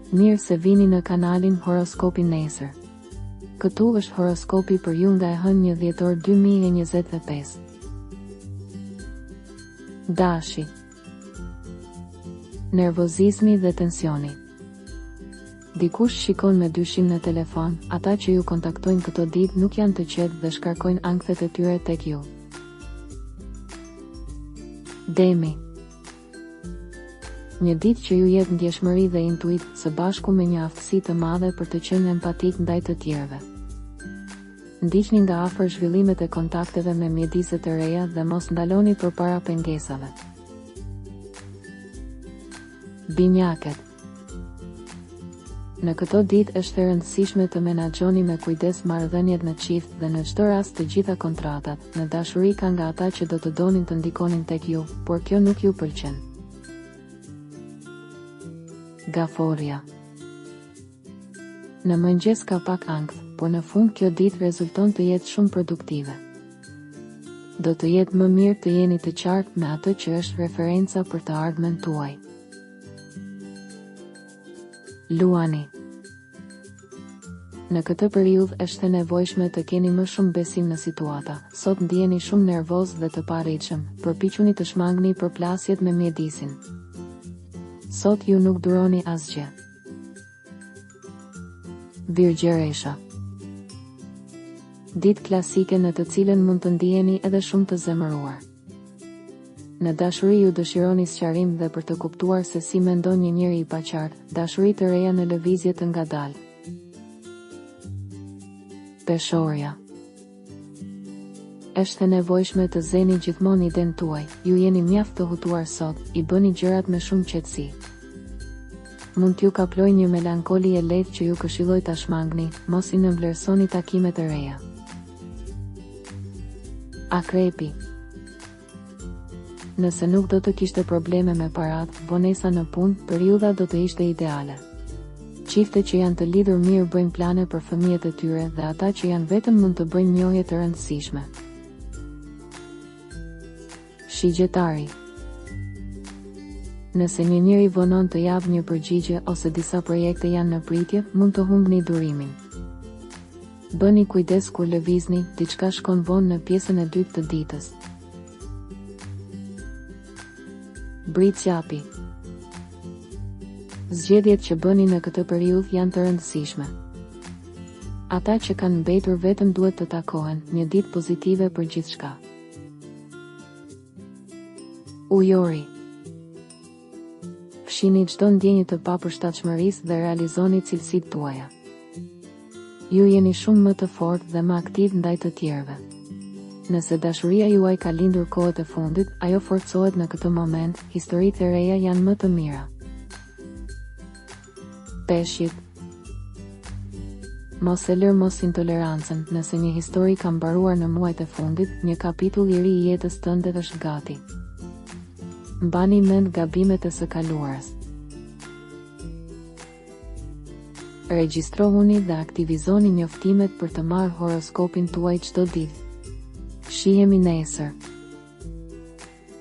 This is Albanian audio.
Mirë se vini në kanalin Horoskopi Nesër. Këtu është horoskopi për ju nga e hënë 1 dhjetor 2025. Dashi. Nervozizmi dhe tensioni. Dikush shikon me dyshim në telefon, ata që ju kontaktojnë këto ditë nuk janë të qetë dhe shkarkojnë ankthet e tyre tek ju. Demi. Një ditë që ju jep ndjeshmëri dhe intuit, së bashku me një aftësi të madhe për të qenë empatik ndaj të tjerëve. Ndiqni nga afër zhvillimet e kontakteve me mjediset e reja dhe mos ndaloni përpara pengesave. Binjakët. Në këto ditë është e rëndësishme të menaxhoni me kujdes marrëdhëniet në çift dhe në çdo rast të gjitha kontratat. Në dashuri ka nga ata që do të donin të ndikonin tek ju, por kjo nuk ju pëlqen. Gaforja. Në mëngjes ka pak ankth, por në fund kjo ditë rezulton të jetë shumë produktive. Do të jetë më mirë të jeni të qartë me atë që është referenca për të ardhmen tuaj. Luani. Në këtë periudhë është e nevojshme të keni më shumë besim në situata. Sot ndjeni shumë nervoz dhe të parritshëm. Përpiquni të shmangni përplasjet me mjedisin. Sot ju nuk duroni asgjë. Virgjëresha. Ditë klasike në të cilën mund të ndiheni edhe shumë të zemëruar. Në dashuri ju dëshironi sqarim dhe për të kuptuar se si mendon një njeri i paqartë, dashuri të reja në lëvizje të ngadalë. Peshorja. Është e nevojshme të zeni gjithmonë iden tuaj, ju jeni mjaft të hutuar sot, i bëni gjërat me shumë qetësi. Mund t'ju kaploj një melankoli e lehtë që ju këshilloj ta shmangni, mos i nënvlerësoni takimet e reja. Akrepi. Nëse nuk do të kishte probleme me paratë, vonesa në punë, periudha do të ishte ideale. Çiftet që janë të lidhur mirë bëjnë plane për fëmijët e tyre dhe ata që janë vetëm mund të bëjnë njohje të rëndësishme. Shigjetari. Nëse një njeri vonon të japë një përgjigje ose disa projekte janë në pritje, mund të humbni durimin. Bëni kujdes kur lëvizni, diçka shkon vonë në pjesën e dytë të ditës. Britsjapi. Zgjedhjet që bëni në këtë periudhë janë të rëndësishme. Ata që kanë mbetur vetëm duhet të takohen, një ditë pozitive për gjithçka. Ujori. Fshini çdo ndjenjë të papërshtatshmërisë dhe realizoni cilësitë tuaja. Ju jeni shumë më të fortë dhe më aktiv ndaj të tjerëve. Nëse dashuria juaj ka lindur kohët e fundit, ajo forcohet në këtë moment, historitë e reja janë më të mira. Peshqit. Mos e lër mos intolerancën, nëse një histori ka mbaruar në muajt e fundit, një kapitull i ri i jetës tënde është gati. Mbani mend gabimet e së kaluarës. Regjistrohuni dhe aktivizoni njoftimet për të marrë horoskopin tuaj çdo ditë. Shihemi nesër.